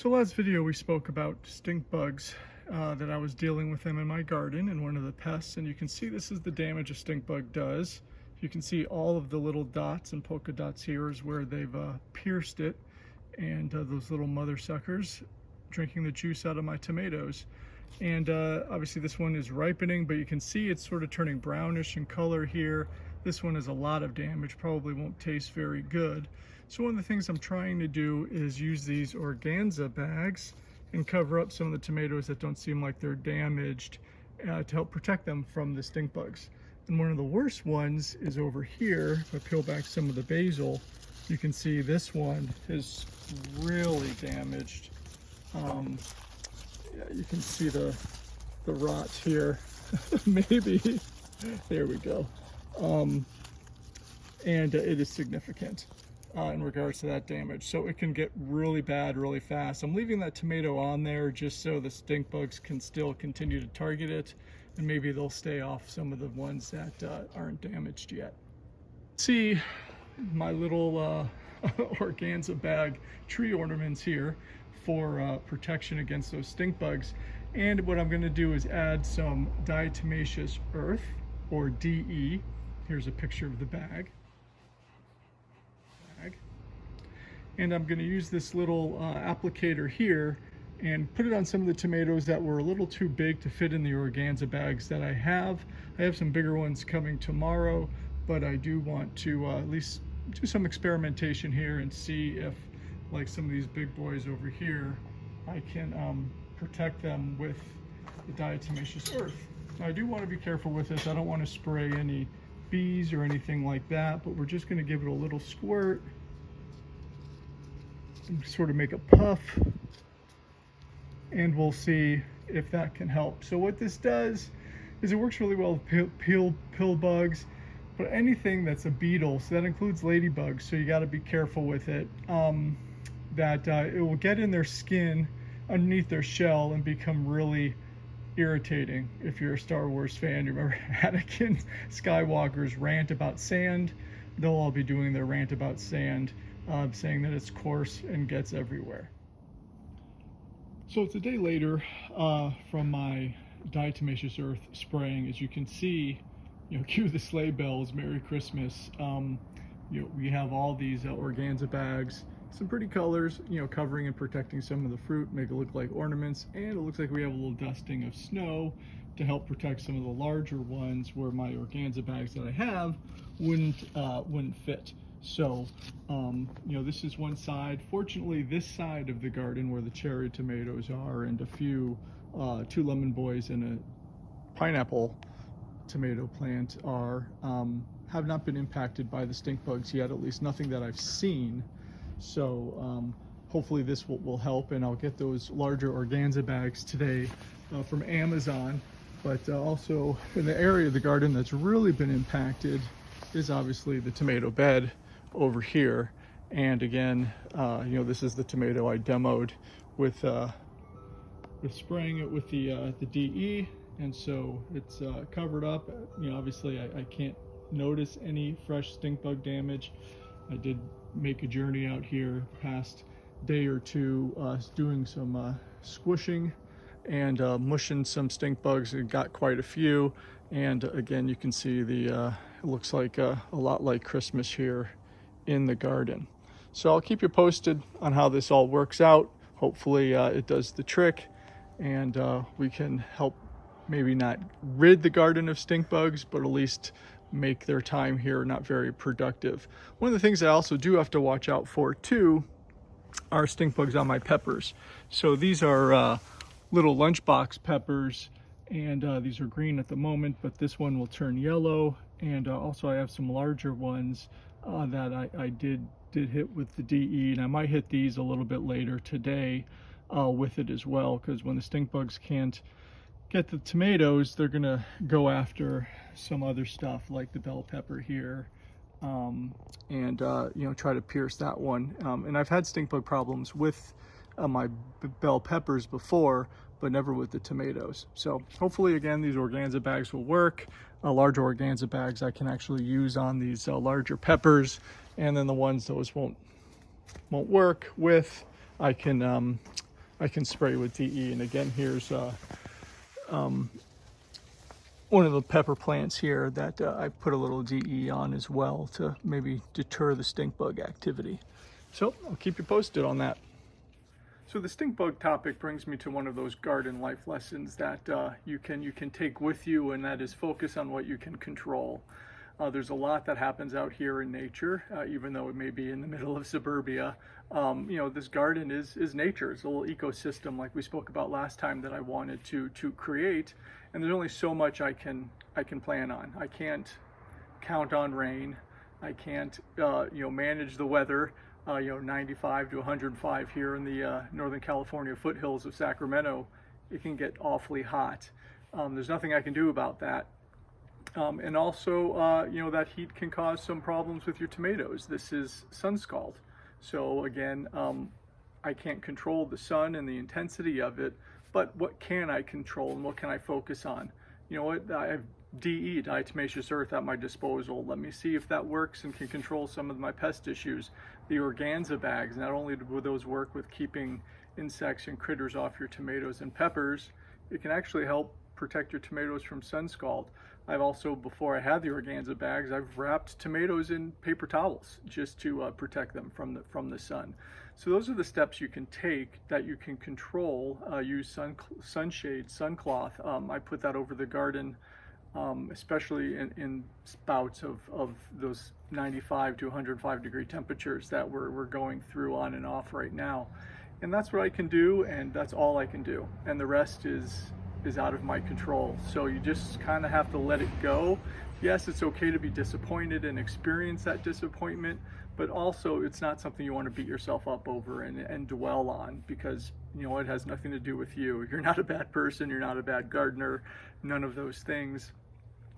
So last video we spoke about stink bugs that I was dealing with them in my garden and one of the pests, and you can see this is the damage a stink bug does. You can see all of the little dots and polka dots here is where they've pierced it, and those little mother suckers drinking the juice out of my tomatoes. And obviously this one is ripening, but you can see it's sort of turning brownish in color here. This one has a lot of damage, probably won't taste very good. So one of the things I'm trying to do is use these organza bags and cover up some of the tomatoes that don't seem like they're damaged to help protect them from the stink bugs. And one of the worst ones is over here. If I peel back some of the basil, you can see this one is really damaged. Yeah, you can see the rot here. Maybe. There we go. And it is significant in regards to that damage. So it can get really bad really fast. I'm leaving that tomato on there just so the stink bugs can still continue to target it, and maybe they'll stay off some of the ones that aren't damaged yet. See my little organza bag tree ornaments here for protection against those stink bugs. And what I'm going to do is add some diatomaceous earth, or DE. Here's a picture of the bag. And I'm going to use this little applicator here and put it on some of the tomatoes that were a little too big to fit in the organza bags that I have. I have some bigger ones coming tomorrow, but I do want to at least do some experimentation here and see if, like some of these big boys over here, I can protect them with the diatomaceous earth. Now I do want to be careful with this. I don't want to spray any bees or anything like that, but we're just going to give it a little squirt and sort of make a puff, and we'll see if that can help. So what this does is it works really well with pill bugs, but anything that's a beetle, so that includes ladybugs, so you got to be careful with it, that it will get in their skin underneath their shell and become really irritating. If you're a Star Wars fan, you remember Anakin Skywalker's rant about sand? They'll all be doing their rant about sand, saying that it's coarse and gets everywhere. So it's a day later from my diatomaceous earth spraying. As you can see, cue the sleigh bells, Merry Christmas. We have all these organza bags, some pretty colors, covering and protecting some of the fruit, make it look like ornaments, and it looks like we have a little dusting of snow to help protect some of the larger ones where my organza bags that I have wouldn't fit. So, this is one side. Fortunately, this side of the garden where the cherry tomatoes are and a few, 2 lemon boys and a pineapple tomato plant are, have not been impacted by the stink bugs yet, at least nothing that I've seen. So hopefully this will help, and I'll get those larger organza bags today from Amazon. But also in the area of the garden that's really been impacted is obviously the tomato bed over here. And again, this is the tomato I demoed with spraying it with the DE, and so it's covered up. Obviously I can't notice any fresh stink bug damage. I did make a journey out here the past day or two doing some squishing and mushing some stink bugs, and got quite a few. And again, you can see it looks like a lot like Christmas here in the garden. So I'll keep you posted on how this all works out. Hopefully it does the trick, and we can help maybe not rid the garden of stink bugs, but at least make their time here not very productive. One of the things I also do have to watch out for too are stink bugs on my peppers. So these are little lunchbox peppers, and these are green at the moment, but this one will turn yellow. And also I have some larger ones that I did hit with the DE, and I might hit these a little bit later today with it as well, because when the stink bugs can't get the tomatoes, they're gonna go after some other stuff like the bell pepper here, and try to pierce that one. And I've had stink bug problems with my bell peppers before, but never with the tomatoes. So hopefully again these organza bags will work. Larger organza bags I can actually use on these larger peppers, and then the ones those won't work with, I can I can spray with DE. And again, here's one of the pepper plants here that I put a little DE on as well to maybe deter the stink bug activity. So I'll keep you posted on that. So the stink bug topic brings me to one of those garden life lessons that you can take with you, and that is focus on what you can control. There's a lot that happens out here in nature, even though it may be in the middle of suburbia. You know, this garden is nature. It's a little ecosystem like we spoke about last time that I wanted to create, and there's only so much I can plan on. I can't count on rain. I can't you know, manage the weather. You know, 95 to 105 here in the Northern California foothills of Sacramento. It can get awfully hot. There's nothing I can do about that. And also, you know, that heat can cause some problems with your tomatoes. This is sun scald. So again, I can't control the sun and the intensity of it, but what can I control and what can I focus on? You know what, I have DE, diatomaceous earth, at my disposal. Let me see if that works and can control some of my pest issues. The organza bags, not only will those work with keeping insects and critters off your tomatoes and peppers, it can actually help protect your tomatoes from sun scald. I've also, before I had the organza bags, I've wrapped tomatoes in paper towels just to protect them from the sun. So those are the steps you can take that you can control. Use sunshade, suncloth. I put that over the garden, especially in spouts of those 95 to 105 degree temperatures that we're going through on and off right now. And that's what I can do, and that's all I can do. And the rest is out of my control. So you just kind of have to let it go. Yes, it's okay to be disappointed and experience that disappointment, but also it's not something you want to beat yourself up over and dwell on, because you know it has nothing to do with you. You're not a bad person, you're not a bad gardener, none of those things.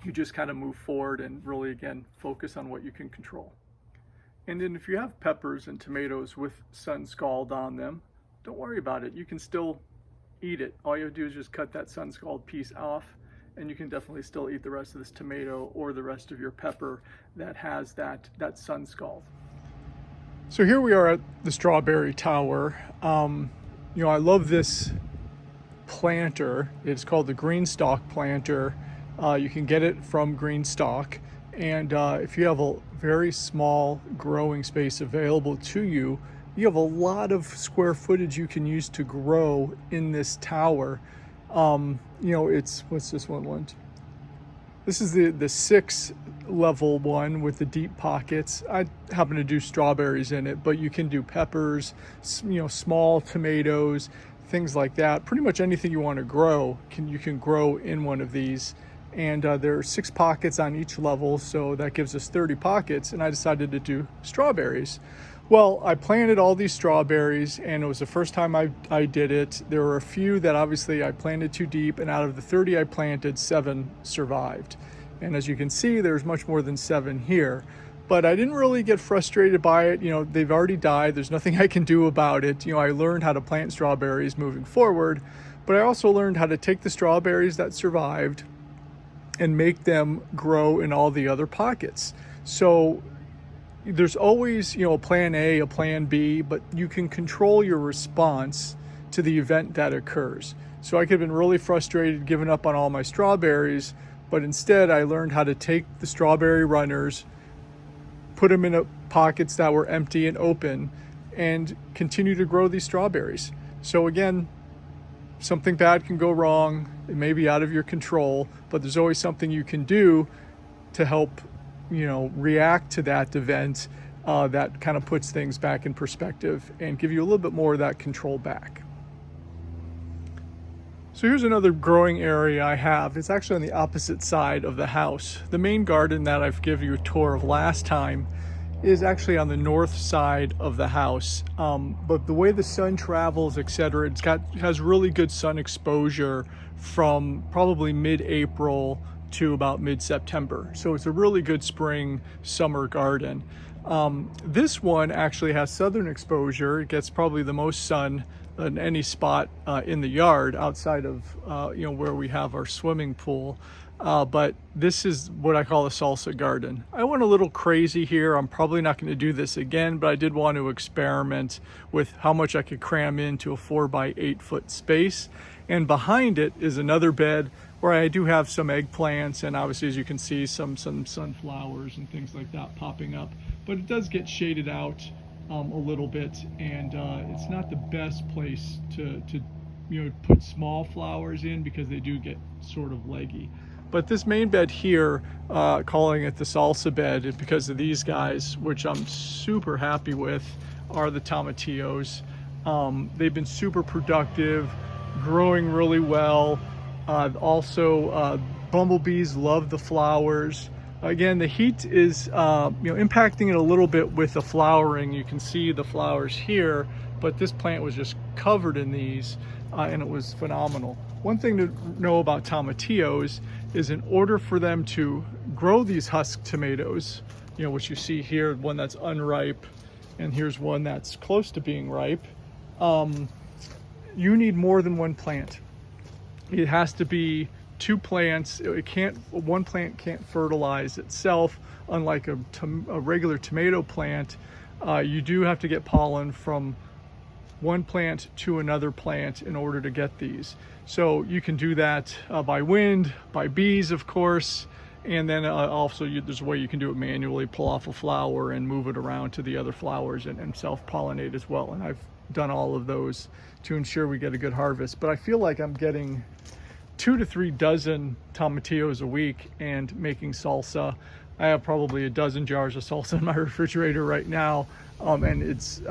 You just kind of move forward and really, again, focus on what you can control. And then if you have peppers and tomatoes with sun scald on them, don't worry about it. You can still eat it. All you have to do is just cut that sun scald piece off, and you can definitely still eat the rest of this tomato or the rest of your pepper that has that sun scald. So here we are at the strawberry tower. You know, I love this planter. It's called the green stalk planter. You can get it from Green Stalk, and if you have a very small growing space available to you, you have a lot of square footage you can use to grow in this tower. You know, it's, what's this one? This is the 6 level one with the deep pockets. I happen to do strawberries in it, but you can do peppers, you know, small tomatoes, things like that. Pretty much anything you want to grow, you can grow in one of these. And there are 6 pockets on each level, so that gives us 30 pockets, and I decided to do strawberries. Well, I planted all these strawberries, and it was the first time I did it. There were a few that obviously I planted too deep, and out of the 30 I planted, 7 survived. And as you can see, there's much more than 7 here. But I didn't really get frustrated by it. You know, they've already died. There's nothing I can do about it. You know, I learned how to plant strawberries moving forward, but I also learned how to take the strawberries that survived and make them grow in all the other pockets. So there's always, you know, a plan A, a plan B, but you can control your response to the event that occurs. So I could have been really frustrated, giving up on all my strawberries, but instead I learned how to take the strawberry runners, put them in pockets that were empty and open, and continue to grow these strawberries. So again, something bad can go wrong. It may be out of your control, but there's always something you can do to help, you know, react to that event that kind of puts things back in perspective and give you a little bit more of that control back. So here's another growing area I have. It's actually on the opposite side of the house. The main garden that I've given you a tour of last time is actually on the north side of the house. But the way the sun travels, etc., it has really good sun exposure from probably mid-April to about mid-September. So it's a really good spring, summer garden. This one actually has southern exposure. It gets probably the most sun in any spot in the yard outside of where we have our swimming pool. But this is what I call a salsa garden. I went a little crazy here. I'm probably not going to do this again, but I did want to experiment with how much I could cram into a 4 by 8 foot space. And behind it is another bed where I do have some eggplants, and obviously, as you can see, some sunflowers and things like that popping up. But it does get shaded out a little bit, and it's not the best place to put small flowers in because they do get sort of leggy. But this main bed here, calling it the salsa bed because of these guys, which I'm super happy with, are the tomatillos. They've been super productive, growing really well. Also, bumblebees love the flowers. Again, the heat is impacting it a little bit with the flowering. You can see the flowers here, but this plant was just covered in these, and it was phenomenal. One thing to know about tomatillos is in order for them to grow these husk tomatoes, which you see here, one that's unripe, and here's one that's close to being ripe, you need more than one plant. It has to be 2 plants. One plant can't fertilize itself, unlike a regular tomato plant. You do have to get pollen from one plant to another plant in order to get these. So you can do that by wind, by bees, of course, and then also there's a way you can do it manually, pull off a flower and move it around to the other flowers and self-pollinate as well. And I've done all of those to ensure we get a good harvest. But I feel like I'm getting 2 to 3 dozen tomatillos a week and making salsa. I have probably a dozen jars of salsa in my refrigerator right now, and it's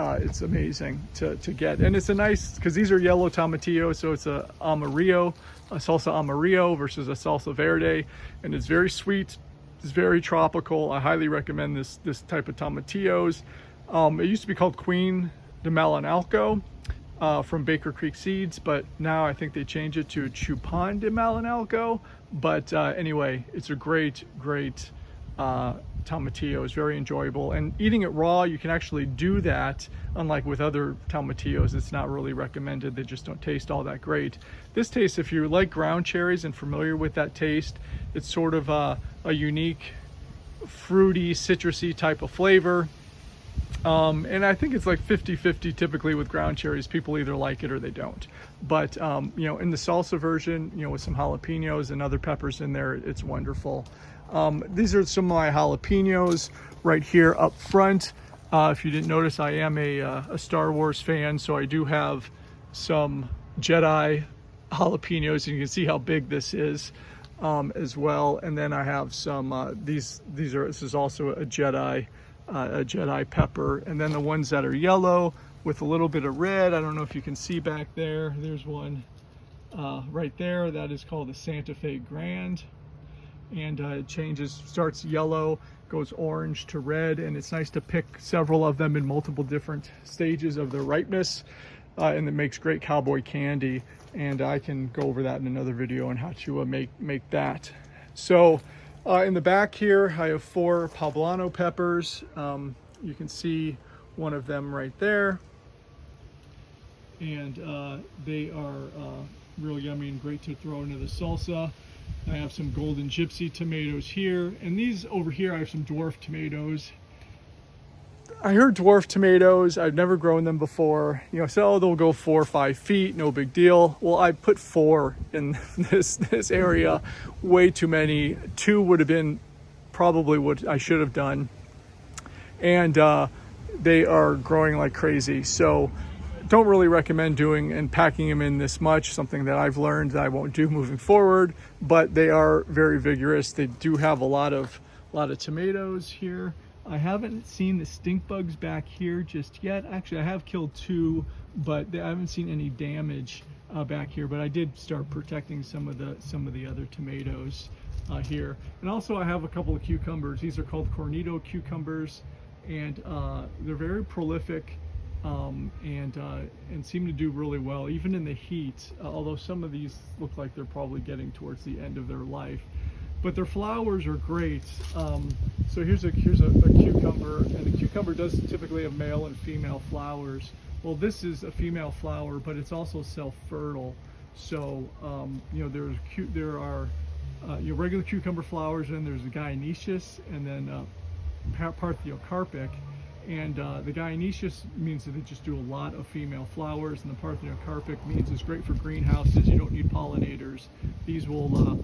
amazing to get. And it's a nice, because these are yellow tomatillos, so it's a amarillo, a salsa amarillo versus a salsa verde, and it's very sweet. It's very tropical. I highly recommend this type of tomatillos. It used to be called Queen de Malinalco from Baker Creek Seeds, but now I think they changed it to Chupon de Malinalco. But anyway, it's a great tomatillo. Is very enjoyable, and eating it raw, you can actually do that. Unlike with other tomatillos, it's not really recommended. They just don't taste all that great. This tastes, if you like ground cherries and familiar with that taste, it's sort of a unique fruity, citrusy type of flavor. And I think it's like 50-50 typically with ground cherries. People either like it or they don't. But in the salsa version, with some jalapenos and other peppers in there, it's wonderful. These are some of my jalapenos right here up front. If you didn't notice, I am a Star Wars fan, so I do have some Jedi jalapenos, and you can see how big this is as well. And then I have some this is also a Jedi pepper, and then the ones that are yellow with a little bit of red, I don't know if you can see back there, there's one right there, that is called the Santa Fe Grand, and it starts yellow, goes orange to red, and it's nice to pick several of them in multiple different stages of their ripeness, and it makes great cowboy candy, and I can go over that in another video on how to make that. So in the back here, I have 4 poblano peppers. You can see one of them right there. And they are real yummy and great to throw into the salsa. I have some golden gypsy tomatoes here. And these over here, I have some dwarf tomatoes. I heard dwarf tomatoes, I've never grown them before. So they'll go 4 or 5 feet, no big deal. Well, I put 4 in this area, way too many. 2 would have been probably what I should have done. And they are growing like crazy. So don't really recommend doing and packing them in this much, something that I've learned that I won't do moving forward, but they are very vigorous. They do have a lot of tomatoes here. I haven't seen the stink bugs back here just yet. Actually, I have killed 2, but I haven't seen any damage back here. But I did start protecting some of the other tomatoes here. And also, I have a couple of cucumbers. These are called cornito cucumbers, and they're very prolific and seem to do really well, even in the heat. Although some of these look like they're probably getting towards the end of their life. But their flowers are great. So here's a cucumber, and the cucumber does typically have male and female flowers. Well, this is a female flower, but it's also self-fertile. So there are your regular cucumber flowers, and there's a gynoecious, and then parthenocarpic. And the gynoecious means that they just do a lot of female flowers, and the parthenocarpic means it's great for greenhouses. You don't need pollinators. These will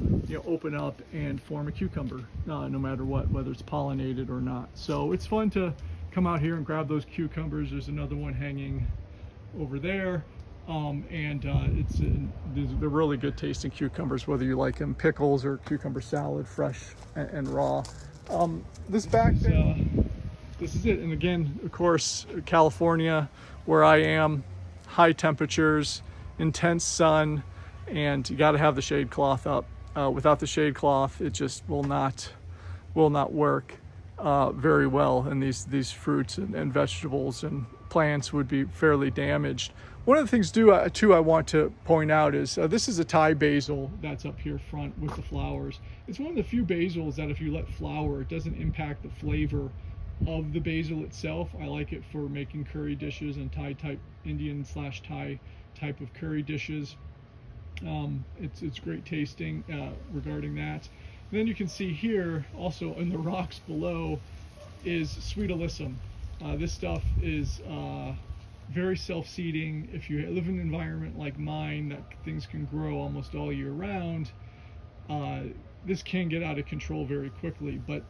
open up and form a cucumber no matter what, whether it's pollinated or not. So it's fun to come out here and grab those cucumbers. There's another one hanging over there, they're really good tasting cucumbers, whether you like them pickles or cucumber salad, fresh and raw. This back this is it. And again, of course, California, where I am, high temperatures, intense sun, and you got to have the shade cloth up. Without the shade cloth, it just will not work very well, and these fruits and vegetables and plants would be fairly damaged. One of the things too I want to point out is this is a Thai basil that's up here front with the flowers. It's one of the few basils that if you let flower, it doesn't impact the flavor of the basil itself. I like it for making curry dishes and Indian/Thai type of curry dishes. It's great tasting regarding that. And then you can see here also in the rocks below is sweet alyssum. This stuff is very self-seeding. If you live in an environment like mine that things can grow almost all year round, this can get out of control very quickly. But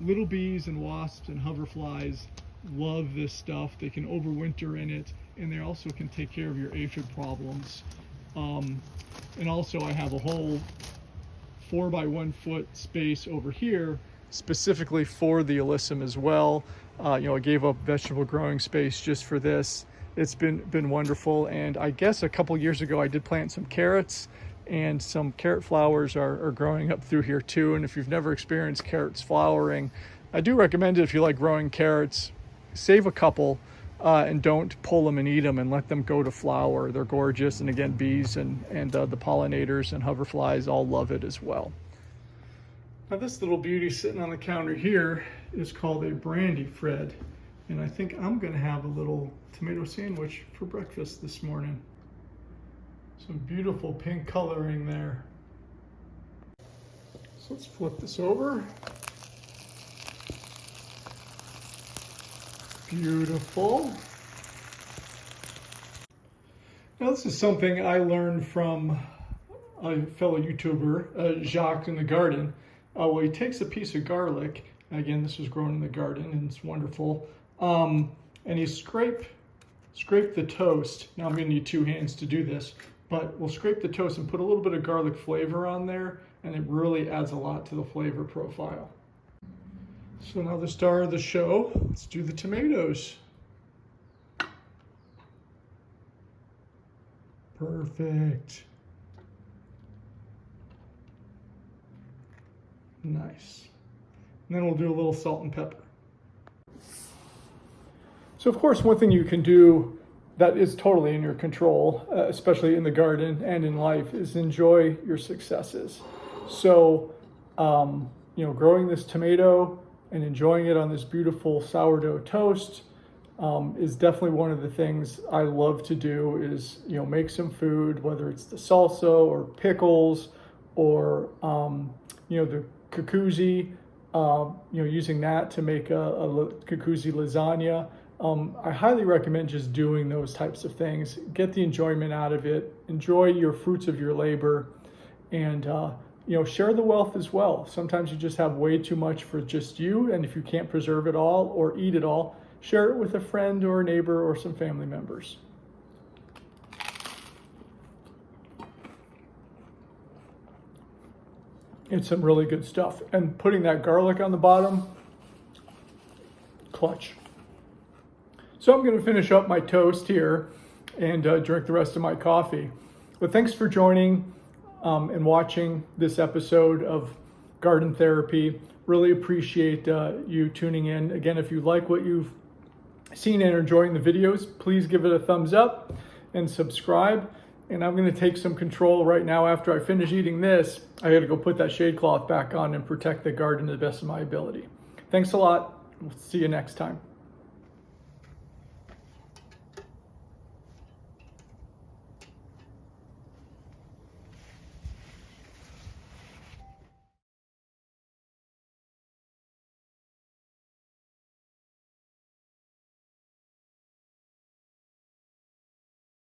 little bees and wasps and hoverflies love this stuff. They can overwinter in it, and they also can take care of your aphid problems. And also I have a whole 4 by 1 foot space over here specifically for the alyssum as well. I gave up vegetable growing space just for this. It's been wonderful. And I guess a couple years ago I did plant some carrots, and some carrot flowers are growing up through here too. And if you've never experienced carrots flowering, I do recommend it. If you like growing carrots, save a couple and don't pull them and eat them, and let them go to flower. They're gorgeous. And again, bees and the pollinators and hoverflies all love it as well. Now this little beauty sitting on the counter here is called a brandy Fred. And I think I'm gonna have a little tomato sandwich for breakfast this morning. Some beautiful pink coloring there. So let's flip this over. Beautiful. Now this is something I learned from a fellow YouTuber, Jacques in the garden. Well, he takes a piece of garlic. Again, this was grown in the garden and it's wonderful. And you scrape the toast. Now I'm gonna need 2 hands to do this, but we'll scrape the toast and put a little bit of garlic flavor on there, and it really adds a lot to the flavor profile. So now the star of the show, let's do the tomatoes. Perfect. Nice. And then we'll do a little salt and pepper. So of course, one thing you can do that is totally in your control, especially in the garden and in life, is enjoy your successes. So, growing this tomato and enjoying it on this beautiful sourdough toast is definitely one of the things I love to do. Is make some food, whether it's the salsa or pickles or the kukuzi, using that to make a kukuzi lasagna. I highly recommend just doing those types of things. Get the enjoyment out of it. Enjoy your fruits of your labor, and share the wealth as well. Sometimes you just have way too much for just you, and if you can't preserve it all or eat it all, share it with a friend or a neighbor or some family members. It's some really good stuff. And putting that garlic on the bottom, clutch. So I'm going to finish up my toast here and drink the rest of my coffee. But thanks for joining and watching this episode of Garden Therapy. Really appreciate you tuning in. Again, if you like what you've seen and are enjoying the videos, please give it a thumbs up and subscribe. And I'm going to take some control right now. After I finish eating this, I got to go put that shade cloth back on and protect the garden to the best of my ability. Thanks a lot. We'll see you next time.